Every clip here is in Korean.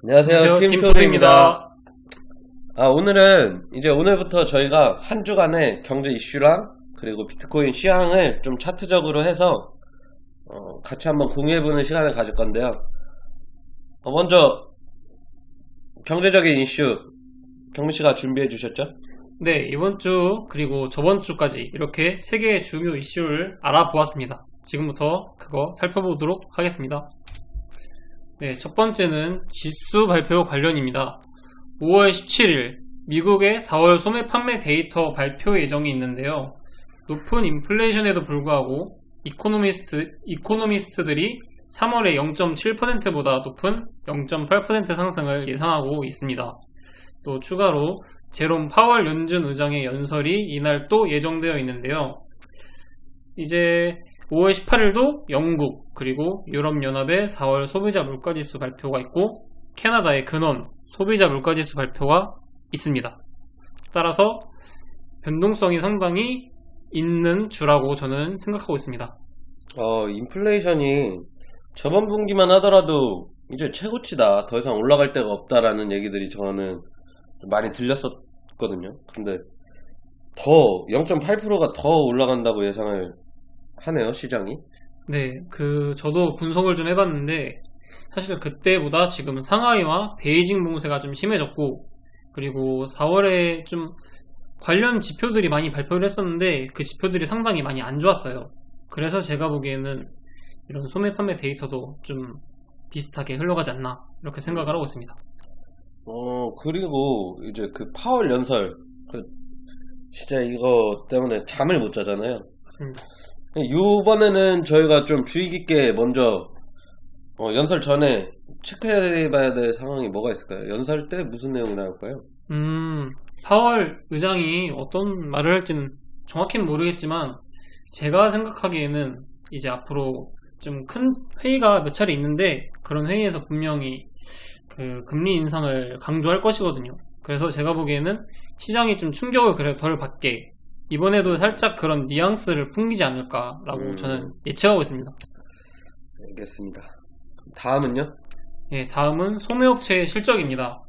안녕하세요. 팀토드입니다. 오늘은 이제 오늘부터 저희가 한 주간의 경제 이슈랑 그리고 비트코인 시황을 좀 차트적으로 해서 같이 한번 공유해보는 시간을 가질 건데요. 먼저 경제적인 이슈 경민씨가 준비해 주셨죠? 네, 이번 주 그리고 저번 주까지 이렇게 세 개의 중요 이슈를 알아보았습니다. 지금부터 그거 살펴보도록 하겠습니다. 네, 첫 번째는 지수 발표 관련입니다. 5월 17일 미국의 4월 소매 판매 데이터 발표 예정이 있는데요. 높은 인플레이션에도 불구하고 이코노미스트들이 3월에 0.7%보다 높은 0.8% 상승을 예상하고 있습니다. 또 추가로 제롬 파월 연준 의장의 연설이 이날 또 예정되어 있는데요. 이제 5월 18일도 영국 그리고 유럽연합의 4월 소비자 물가지수 발표가 있고 캐나다의 근원 소비자 물가지수 발표가 있습니다. 따라서 변동성이 상당히 있는 주라고 저는 생각하고 있습니다. 인플레이션이 저번 분기만 하더라도 이제 최고치다, 더 이상 올라갈 데가 없다라는 얘기들이 저는 많이 들렸었거든요. 근데 0.8%가 더 올라간다고 예상을 하네요, 시장이. 네, 저도 분석을 좀 해봤는데 사실 그때보다 지금 상하이와 베이징 봉쇄가 좀 심해졌고, 그리고 4월에 좀 관련 지표들이 많이 발표를 했었는데 그 지표들이 상당히 많이 안 좋았어요. 그래서 제가 보기에는 이런 소매 판매 데이터도 좀 비슷하게 흘러가지 않나 이렇게 생각을 하고 있습니다. 그리고 이제 그 파월 연설, 진짜 이거 때문에 잠을 못 자잖아요. 맞습니다. 이번에는 저희가 좀 주의 깊게 먼저 연설 전에 체크해봐야 될 상황이 뭐가 있을까요? 연설 때 무슨 내용이 나올까요? 파월 의장이 어떤 말을 할지는 정확히는 모르겠지만 제가 생각하기에는 이제 앞으로 좀 큰 회의가 몇 차례 있는데 그런 회의에서 분명히 그 금리 인상을 강조할 것이거든요. 그래서 제가 보기에는 시장이 좀 충격을 그래도 덜 받게 이번에도 살짝 그런 뉘앙스를 풍기지 않을까라고 저는 예측하고 있습니다. 알겠습니다. 다음은요? 예, 다음은 소매업체의 실적입니다.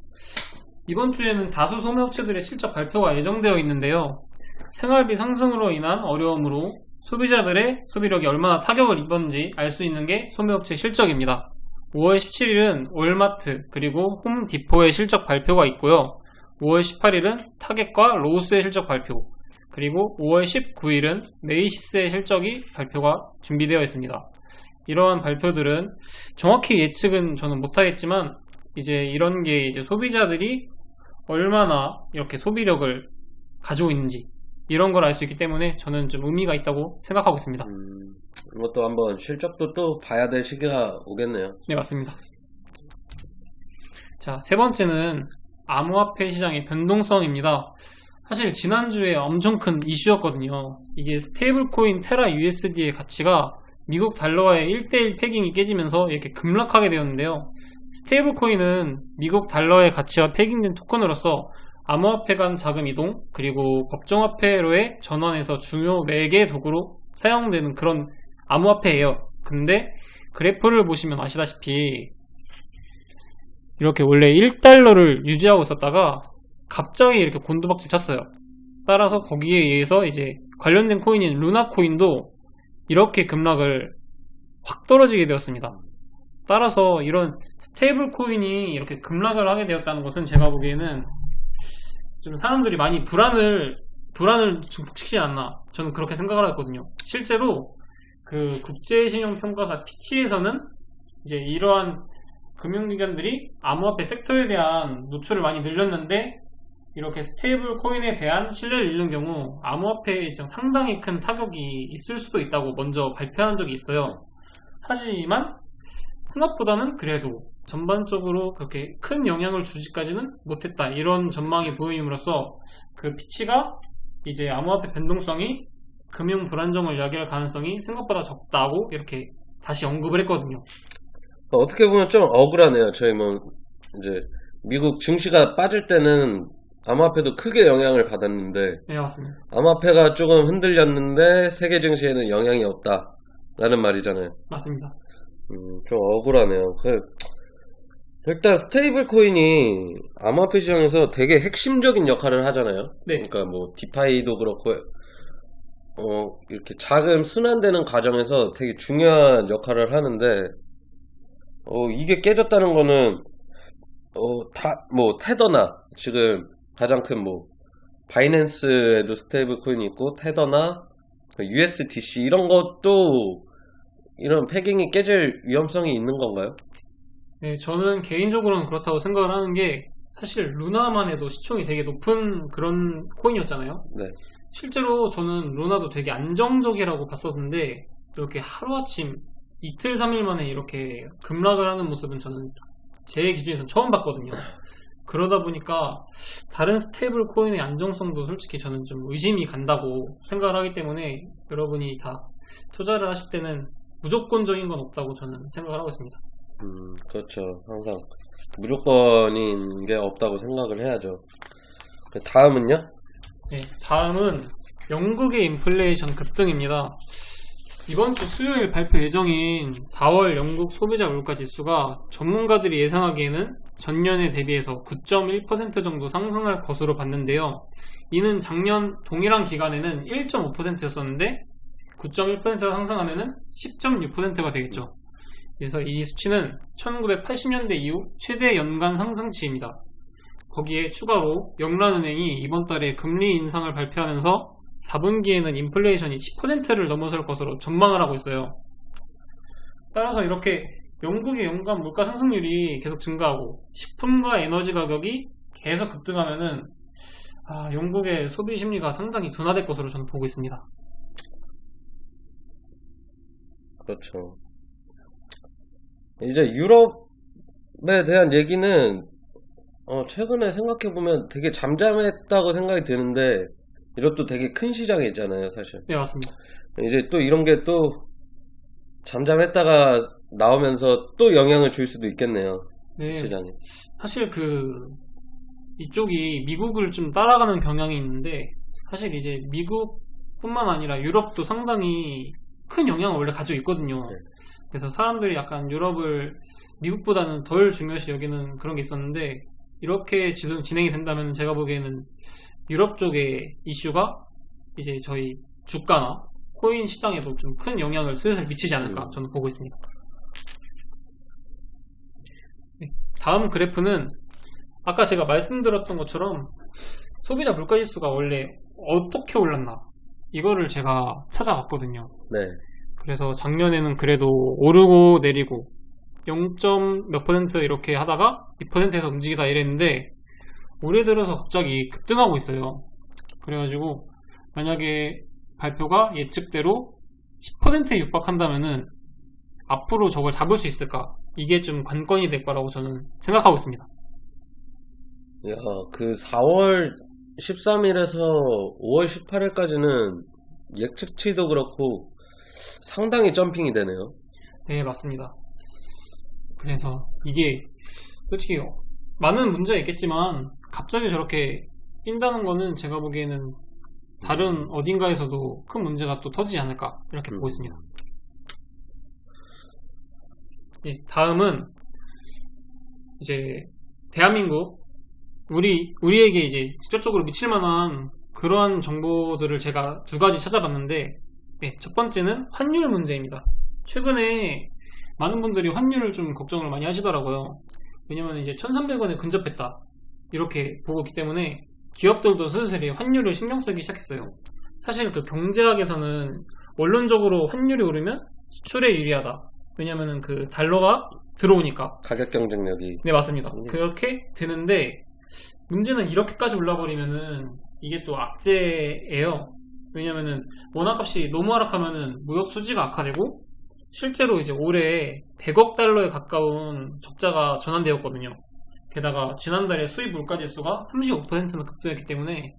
이번 주에는 다수 소매업체들의 실적 발표가 예정되어 있는데요. 생활비 상승으로 인한 어려움으로 소비자들의 소비력이 얼마나 타격을 입었는지 알 수 있는 게 소매업체 실적입니다. 5월 17일은 월마트 그리고 홈디포의 실적 발표가 있고요. 5월 18일은 타겟과 로우스의 실적 발표, 그리고 5월 19일은 메이시스의 실적이 발표가 준비되어 있습니다. 이러한 발표들은 정확히 예측은 저는 못하겠지만 이제 이런 게 이제 소비자들이 얼마나 이렇게 소비력을 가지고 있는지 이런 걸 알 수 있기 때문에 저는 좀 의미가 있다고 생각하고 있습니다. 이것도 한번 실적도 또 봐야 될 시기가 오겠네요. 네, 맞습니다. 자, 세 번째는 암호화폐 시장의 변동성입니다. 사실 지난주에 엄청 큰 이슈였거든요. 이게 스테이블 코인 테라 USD의 가치가 미국 달러와의 1대1 패깅이 깨지면서 이렇게 급락하게 되었는데요. 스테이블 코인은 미국 달러의 가치와 패깅된 토큰으로서 암호화폐 간 자금 이동 그리고 법정화폐로의 전환에서 중요 매개 도구로 사용되는 그런 암호화폐예요. 근데 그래프를 보시면 아시다시피 이렇게 원래 1달러를 유지하고 있었다가 갑자기 이렇게 곤두박질 쳤어요. 따라서 거기에 의해서 이제 관련된 코인인 루나 코인도 이렇게 급락을 확 떨어지게 되었습니다. 따라서 이런 스테이블 코인이 이렇게 급락을 하게 되었다는 것은 제가 보기에는 좀 사람들이 많이 불안을 증폭시키지 않나 저는 그렇게 생각을 했거든요. 실제로 그 국제신용평가사 피치에서는 이제 이러한 금융기관들이 암호화폐 섹터에 대한 노출을 많이 늘렸는데 이렇게 스테이블 코인에 대한 신뢰를 잃는 경우 암호화폐에 상당히 큰 타격이 있을 수도 있다고 먼저 발표한 적이 있어요. 하지만 생각보다는 그래도 전반적으로 그렇게 큰 영향을 주지까지는 못했다, 이런 전망이 보임으로써 그 피치가 이제 암호화폐 변동성이 금융 불안정을 야기할 가능성이 생각보다 적다고 이렇게 다시 언급을 했거든요. 어떻게 보면 좀 억울하네요. 저희 이제 미국 증시가 빠질 때는 암호화폐도 크게 영향을 받았는데, 네, 맞습니다. 암호화폐가 조금 흔들렸는데 세계 증시에는 영향이 없다라는 말이잖아요. 맞습니다. 좀 억울하네요. 일단 스테이블 코인이 암호화폐 시장에서 되게 핵심적인 역할을 하잖아요. 네. 그러니까 뭐 디파이도 그렇고 이렇게 자금 순환되는 과정에서 되게 중요한 역할을 하는데 이게 깨졌다는 거는 뭐 테더나 지금 가장 큰 뭐 바이낸스에도 스테이블 코인이 있고 테더나 USDC 이런 것도 이런 패깅이 깨질 위험성이 있는 건가요? 네, 저는 개인적으로는 그렇다고 생각을 하는 게 사실 루나만 해도 시총이 되게 높은 그런 코인이었잖아요. 네. 실제로 저는 루나도 되게 안정적이라고 봤었는데 이렇게 하루아침 이틀 3일 만에 이렇게 급락을 하는 모습은 저는 제 기준에서는 처음 봤거든요. 그러다 보니까 다른 스테이블 코인의 안정성도 솔직히 저는 좀 의심이 간다고 생각을 하기 때문에 여러분이 다 투자를 하실 때는 무조건적인 건 없다고 저는 생각을 하고 있습니다. 그렇죠. 항상 무조건인 게 없다고 생각을 해야죠. 다음은요? 네, 다음은 영국의 인플레이션 급등입니다. 이번 주 수요일 발표 예정인 4월 영국 소비자 물가 지수가 전문가들이 예상하기에는 전년에 대비해서 9.1% 정도 상승할 것으로 봤는데요. 이는 작년 동일한 기간에는 1.5%였었는데 9.1%가 상승하면은 10.6%가 되겠죠. 그래서 이 수치는 1980년대 이후 최대 연간 상승치입니다. 거기에 추가로 영란은행이 이번 달에 금리 인상을 발표하면서 4분기에는 인플레이션이 10%를 넘어설 것으로 전망을 하고 있어요. 따라서 이렇게 영국의 연간 물가 상승률이 계속 증가하고 식품과 에너지 가격이 계속 급등하면은 영국의 소비 심리가 상당히 둔화될 것으로 저는 보고 있습니다. 그렇죠. 이제 유럽에 대한 얘기는 최근에 생각해보면 되게 잠잠했다고 생각이 드는데 유럽도 되게 큰 시장이 있잖아요, 사실. 네, 맞습니다. 이제 또 이런 게 또 잠잠했다가 나오면서 또 영향을 줄 수도 있겠네요, 네, 시장에. 사실 이쪽이 미국을 좀 따라가는 경향이 있는데 사실 이제 미국뿐만 아니라 유럽도 상당히 큰 영향을 원래 가지고 있거든요. 네. 그래서 사람들이 약간 유럽을 미국보다는 덜 중요시 여기는 그런 게 있었는데 이렇게 진행이 된다면 제가 보기에는 유럽 쪽의 이슈가 이제 저희 주가나 코인 시장에도 좀 큰 영향을 슬슬 미치지 않을까 저는 보고 있습니다. 네, 다음 그래프는 아까 제가 말씀드렸던 것처럼 소비자 물가지수가 원래 어떻게 올랐나 이거를 제가 찾아봤거든요. 네. 그래서 작년에는 그래도 오르고 내리고 0. 몇 % 이렇게 하다가 2%에서 움직이다 이랬는데 올해 들어서 갑자기 급등하고 있어요. 그래가지고 만약에 발표가 예측대로 10%에 육박한다면은 앞으로 저걸 잡을 수 있을까? 이게 좀 관건이 될 거라고 저는 생각하고 있습니다. 야, 그 4월 13일에서 5월 18일까지는 예측치도 그렇고 상당히 점핑이 되네요. 네, 맞습니다. 그래서 이게 솔직히 많은 문제가 있겠지만 갑자기 저렇게 뛴다는 거는 제가 보기에는 다른 어딘가에서도 큰 문제가 또 터지지 않을까 이렇게 보고 있습니다. 예, 다음은 이제 대한민국 우리에게 이제 직접적으로 미칠 만한 그러한 정보들을 제가 두 가지 찾아봤는데 네, 첫 번째는 환율 문제입니다. 최근에 많은 분들이 환율을 좀 걱정을 많이 하시더라고요. 왜냐면 이제 1,300원에 근접했다 이렇게 보고 있기 때문에 기업들도 슬슬 환율을 신경 쓰기 시작했어요. 사실 그 경제학에서는 원론적으로 환율이 오르면 수출에 유리하다. 왜냐면은 그 달러가 들어오니까. 가격 경쟁력이. 네, 맞습니다. 그렇게 되는데 문제는 이렇게까지 올라버리면은 이게 또 악재예요. 왜냐면은 원화값이 너무 하락하면은 무역 수지가 악화되고 실제로 이제 올해 100억 달러에 가까운 적자가 전환되었거든요. 게다가 지난달에 수입 물가지수가 35%나 급등했기 때문에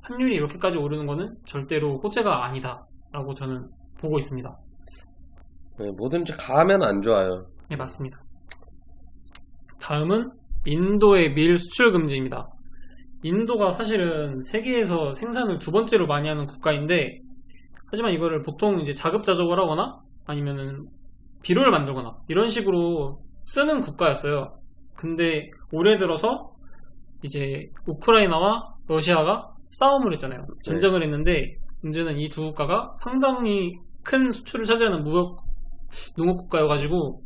환율이 이렇게까지 오르는 거는 절대로 호재가 아니다라고 저는 보고 있습니다. 네, 뭐든지 가면 안 좋아요. 네, 맞습니다. 다음은 인도의 밀 수출 금지입니다. 인도가 사실은 세계에서 생산을 두 번째로 많이 하는 국가인데 하지만 이거를 보통 이제 자급자족을 하거나 아니면은 비료를 만들거나 이런 식으로 쓰는 국가였어요. 근데 올해 들어서 이제 우크라이나와 러시아가 싸움을 했잖아요. 전쟁을 했는데 문제는 이 두 국가가 상당히 큰 수출을 차지하는 농업 국가여가지고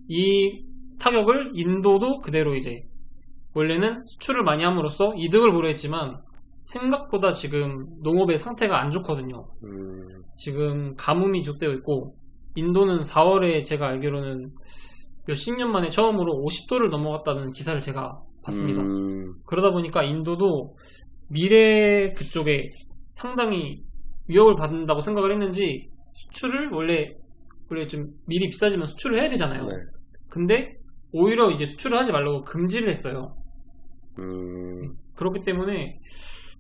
이 타격을 인도도 그대로 이제 원래는 수출을 많이 함으로써 이득을 보려 했지만 생각보다 지금 농업의 상태가 안 좋거든요. 지금 가뭄이 지속되고 있고 인도는 4월에 제가 알기로는 몇십 년 만에 처음으로 50도를 넘어갔다는 기사를 제가 봤습니다. 그러다 보니까 인도도 미래 그쪽에 상당히 위협을 받는다고 생각을 했는지 수출을 원래 좀 미리 비싸지면 수출을 해야 되잖아요. 네. 근데 오히려 이제 수출을 하지 말라고 금지를 했어요. 그렇기 때문에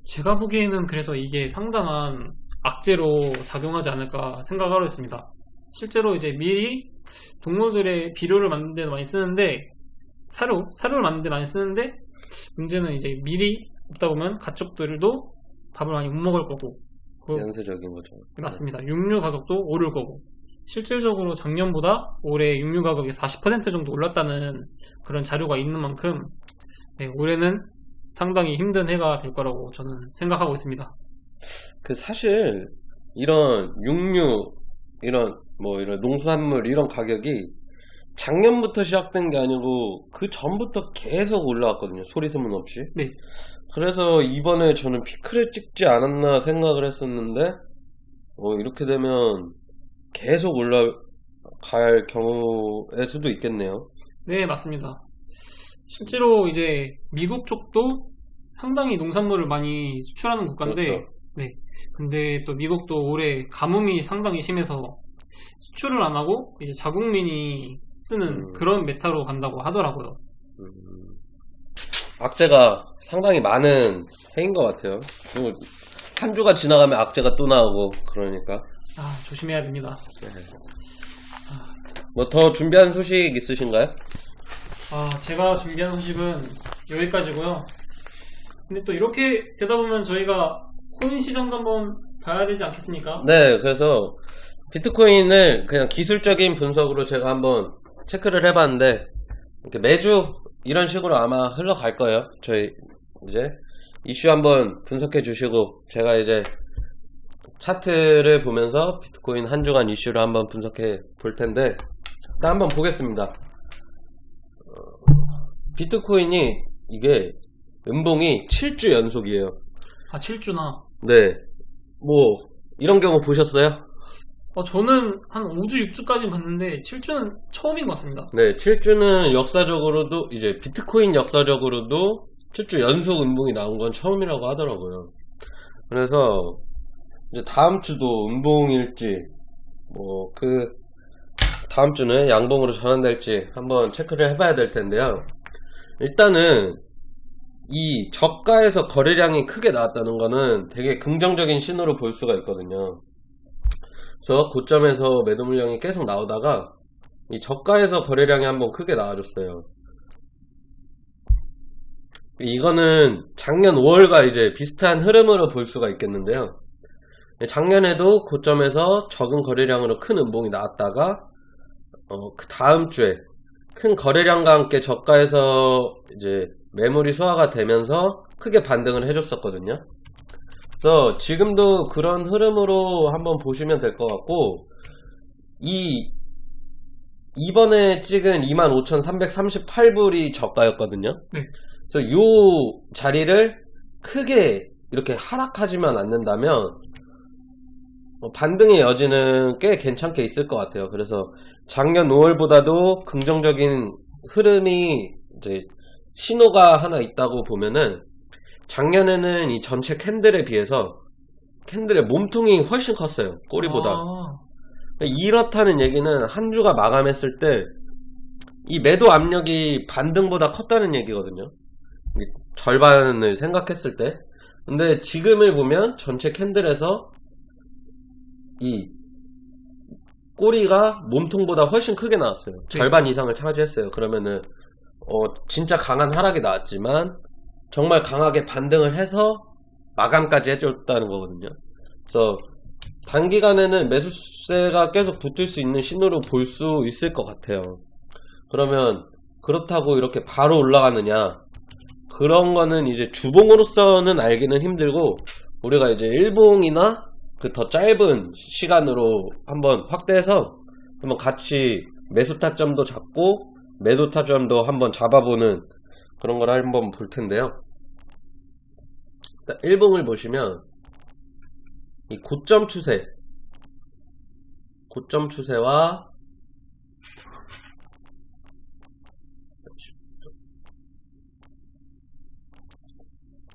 제가 보기에는 그래서 이게 상당한 악재로 작용하지 않을까 생각하고 있습니다. 실제로 이제 미리 동물들의 비료를 만드는 데 많이 쓰는데 사료를 만드는 데 많이 쓰는데 문제는 이제 밀이 없다 보면 가축들도 밥을 많이 못 먹을 거고 연쇄적인 거죠. 맞습니다. 육류 가격도 오를 거고 실질적으로 작년보다 올해 육류 가격이 40% 정도 올랐다는 그런 자료가 있는 만큼 올해는 상당히 힘든 해가 될 거라고 저는 생각하고 있습니다. 그 사실 이런 육류 이런 농수산물 이런 가격이 작년부터 시작된 게 아니고 그 전부터 계속 올라왔거든요. 소리 소문 없이. 네. 그래서 이번에 저는 피크를 찍지 않았나 생각을 했었는데 이렇게 되면 계속 올라갈 경우일 수도 있겠네요. 네, 맞습니다. 실제로 이제 미국 쪽도 상당히 농산물을 많이 수출하는 국가인데, 그렇죠. 네. 근데 또 미국도 올해 가뭄이 상당히 심해서 수출을 안 하고 이제 자국민이 쓰는 그런 메타로 간다고 하더라고요. 악재가 상당히 많은 해인 것 같아요. 한 주가 지나가면 악재가 또 나오고 그러니까. 조심해야 됩니다. 네. 뭐 더 준비한 소식 있으신가요? 제가 준비한 소식은 여기까지고요. 근데 또 이렇게 되다 보면 저희가 코인 시장도 한번 봐야 되지 않겠습니까? 네, 그래서 비트코인을 그냥 기술적인 분석으로 제가 한번 체크를 해봤는데 이렇게 매주 이런 식으로 아마 흘러갈 거예요. 저희 이제 이슈 한번 분석해 주시고 제가 이제 차트를 보면서 비트코인 한 주간 이슈를 한번 분석해 볼 텐데 일단 한번 보겠습니다. 비트코인이 이게 연봉이 7주 연속이에요. 7주나? 네. 뭐 이런 경우 보셨어요? 저는 한 5주, 6주까지 봤는데 7주는 처음인 것 같습니다. 네, 7주는 역사적으로도 이제 비트코인 역사적으로도 7주 연속 음봉이 나온 건 처음이라고 하더라고요. 그래서 이제 다음 주도 음봉일지 뭐 그 다음 주는 양봉으로 전환될지 한번 체크를 해봐야 될 텐데요. 일단은 이 저가에서 거래량이 크게 나왔다는 거는 되게 긍정적인 신호로 볼 수가 있거든요. 그래서 고점에서 매도 물량이 계속 나오다가 이 저가에서 거래량이 한번 크게 나와줬어요. 이거는 작년 5월과 이제 비슷한 흐름으로 볼 수가 있겠는데요. 작년에도 고점에서 적은 거래량으로 큰 음봉이 나왔다가 그 다음 주에 큰 거래량과 함께 저가에서 이제 매물이 소화가 되면서 크게 반등을 해줬었거든요. 그래서 지금도 그런 흐름으로 한번 보시면 될 것 같고 이번에 찍은 25,338불이 저가였거든요. 네. 그래서 이 자리를 크게 이렇게 하락하지만 않는다면 반등의 여지는 꽤 괜찮게 있을 것 같아요. 그래서 작년 5월보다도 긍정적인 흐름이 이제 신호가 하나 있다고 보면은 작년에는 이 전체 캔들에 비해서 캔들의 몸통이 훨씬 컸어요. 꼬리보다. 이렇다는 얘기는 한 주가 마감했을 때 이 매도 압력이 반등보다 컸다는 얘기거든요. 절반을 생각했을 때. 근데 지금을 보면 전체 캔들에서 이 꼬리가 몸통보다 훨씬 크게 나왔어요. 절반 이상을 차지했어요. 그러면은 진짜 강한 하락이 나왔지만 정말 강하게 반등을 해서 마감까지 해줬다는 거거든요. 그래서 단기간에는 매수세가 계속 붙을 수 있는 신호로 볼 수 있을 것 같아요. 그러면 그렇다고 이렇게 바로 올라가느냐, 그런 거는 이제 주봉으로서는 알기는 힘들고, 우리가 이제 일봉이나 그 더 짧은 시간으로 한번 확대해서 한번 같이 매수 타점도 잡고 매도 타점도 한번 잡아보는 그런 걸 한번 볼 텐데요. 일봉을 보시면 이 고점 추세와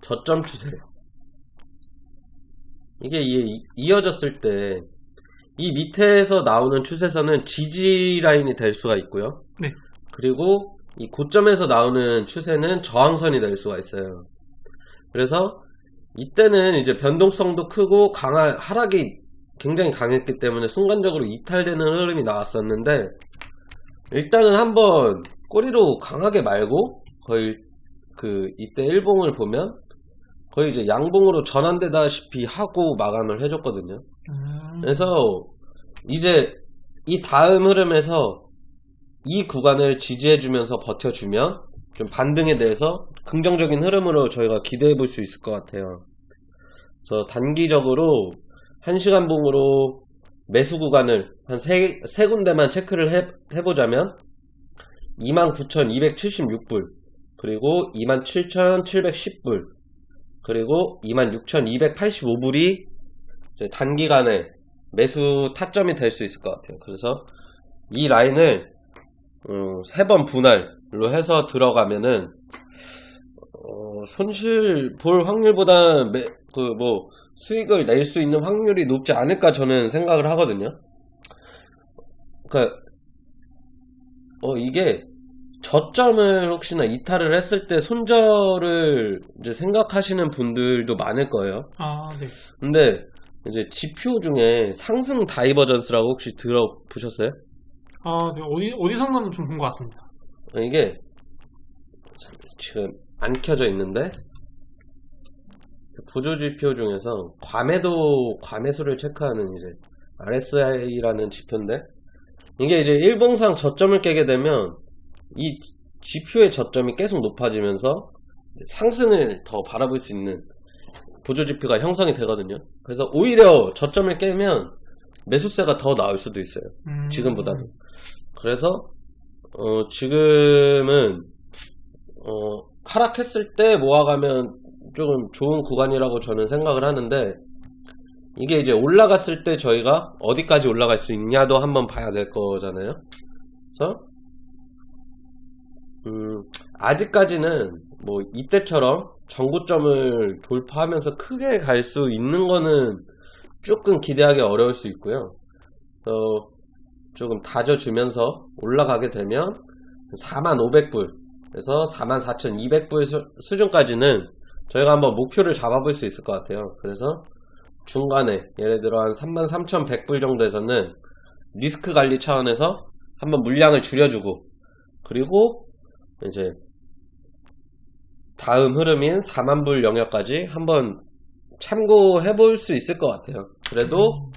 저점 추세, 이게 이어졌을 때 이 밑에서 나오는 추세선은 지지 라인이 될 수가 있고요. 네. 그리고 이 고점에서 나오는 추세는 저항선이 될 수가 있어요. 그래서 이때는 이제 변동성도 크고 하락이 굉장히 강했기 때문에 순간적으로 이탈되는 흐름이 나왔었는데, 일단은 한번 꼬리로 강하게 말고 거의 이때 일봉을 보면 거의 이제 양봉으로 전환되다시피 하고 마감을 해줬거든요. 그래서 이제 이 다음 흐름에서 이 구간을 지지해주면서 버텨주면 좀 반등에 대해서 긍정적인 흐름으로 저희가 기대해 볼 수 있을 것 같아요. 그래서 단기적으로 1시간봉으로 매수 구간을 한 세 군데만 체크를 해보자면 29,276불, 그리고 27,710불, 그리고 26,285불이 단기간에 매수 타점이 될 수 있을 것 같아요. 그래서 이 라인을 3번 분할로 해서 들어가면은 손실 볼 확률보다 수익을 낼 수 있는 확률이 높지 않을까 저는 생각을 하거든요. 그러니까 이게 저점을 혹시나 이탈을 했을 때 손절을 이제 생각하시는 분들도 많을 거예요. 아, 네. 근데 이제 지표 중에 상승 다이버전스라고 혹시 들어보셨어요? 아, 네. 어디선가는 좀 본 것 같습니다. 이게 지금 안 켜져 있는데, 보조지표 중에서 과매수를 체크하는 이제 RSI라는 지표인데, 이게 이제 일봉상 저점을 깨게 되면 이 지표의 저점이 계속 높아지면서 상승을 더 바라볼 수 있는 보조지표가 형성이 되거든요. 그래서 오히려 저점을 깨면 매수세가 더 나올 수도 있어요. 지금보다는. 그래서 지금은 하락했을 때 모아가면 조금 좋은 구간이라고 저는 생각을 하는데, 이게 이제 올라갔을 때 저희가 어디까지 올라갈 수 있냐도 한번 봐야 될 거잖아요. 그래서 아직까지는 뭐 이때처럼 정고점을 돌파하면서 크게 갈 수 있는 거는 조금 기대하기 어려울 수 있고요. 조금 다져주면서 올라가게 되면 45,500불에서 44,200불 수준까지는 저희가 한번 목표를 잡아볼 수 있을 것 같아요. 그래서 중간에 예를 들어 한 33,100불 정도에서는 리스크 관리 차원에서 한번 물량을 줄여주고, 그리고 이제 다음 흐름인 40,000불 영역까지 한번 참고해 볼 수 있을 것 같아요. 그래도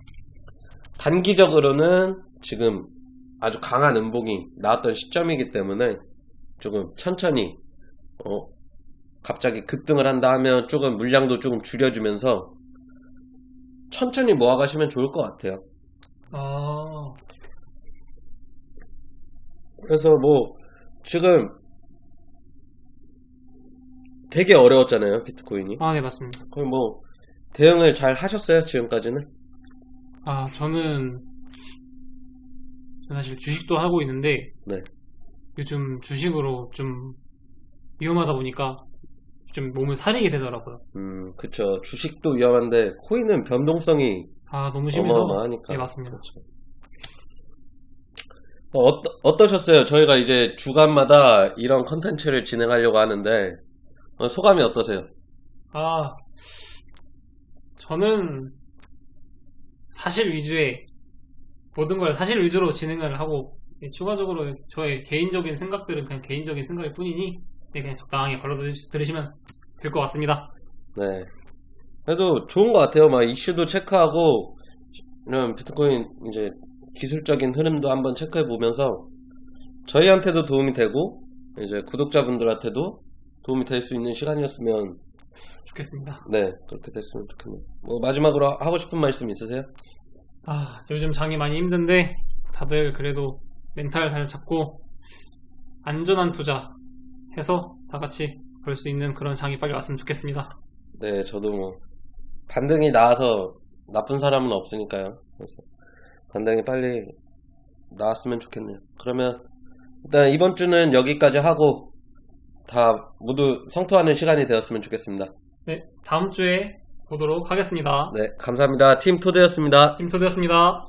단기적으로는 지금 아주 강한 음봉이 나왔던 시점이기 때문에 조금 천천히 갑자기 급등을 한다 하면 조금 물량도 조금 줄여주면서 천천히 모아가시면 좋을 것 같아요. 아, 그래서 뭐 지금 되게 어려웠잖아요, 비트코인이. 아, 네, 맞습니다. 거의 뭐 대응을 잘 하셨어요, 지금까지는? 아, 저는 사실 주식도 하고 있는데, 네. 요즘 주식으로 좀 위험하다 보니까 좀 몸을 사리게 되더라고요. 그쵸. 주식도 위험한데 코인은 변동성이 아, 너무 심해서. 어마어마하니까. 네, 맞습니다. 그렇죠. 어떠셨어요? 저희가 이제 주간마다 이런 컨텐츠를 진행하려고 하는데 소감이 어떠세요? 아, 저는 사실 위주의 모든 걸 사실 위주로 진행을 하고, 추가적으로 저의 개인적인 생각들은 그냥 개인적인 생각일 뿐이니, 네, 그냥 적당하게 걸러 들으시면 될 것 같습니다. 네. 그래도 좋은 것 같아요. 막 이슈도 체크하고 이런 비트코인 이제 기술적인 흐름도 한번 체크해 보면서 저희한테도 도움이 되고 이제 구독자분들한테도 도움이 될 수 있는 시간이었으면 좋겠습니다. 네, 그렇게 됐으면 좋겠네요. 뭐 마지막으로 하고 싶은 말씀 있으세요? 요즘 장이 많이 힘든데 다들 그래도 멘탈 잘 잡고 안전한 투자 해서 다 같이 볼 수 있는 그런 장이 빨리 왔으면 좋겠습니다. 네, 저도 뭐 반등이 나와서 나쁜 사람은 없으니까요. 그래서 반등이 빨리 나왔으면 좋겠네요. 그러면 일단 이번 주는 여기까지 하고 다 모두 성토하는 시간이 되었으면 좋겠습니다. 네, 다음 주에 보도록 하겠습니다. 네, 감사합니다. 팀 토드였습니다. 팀토되었습니다.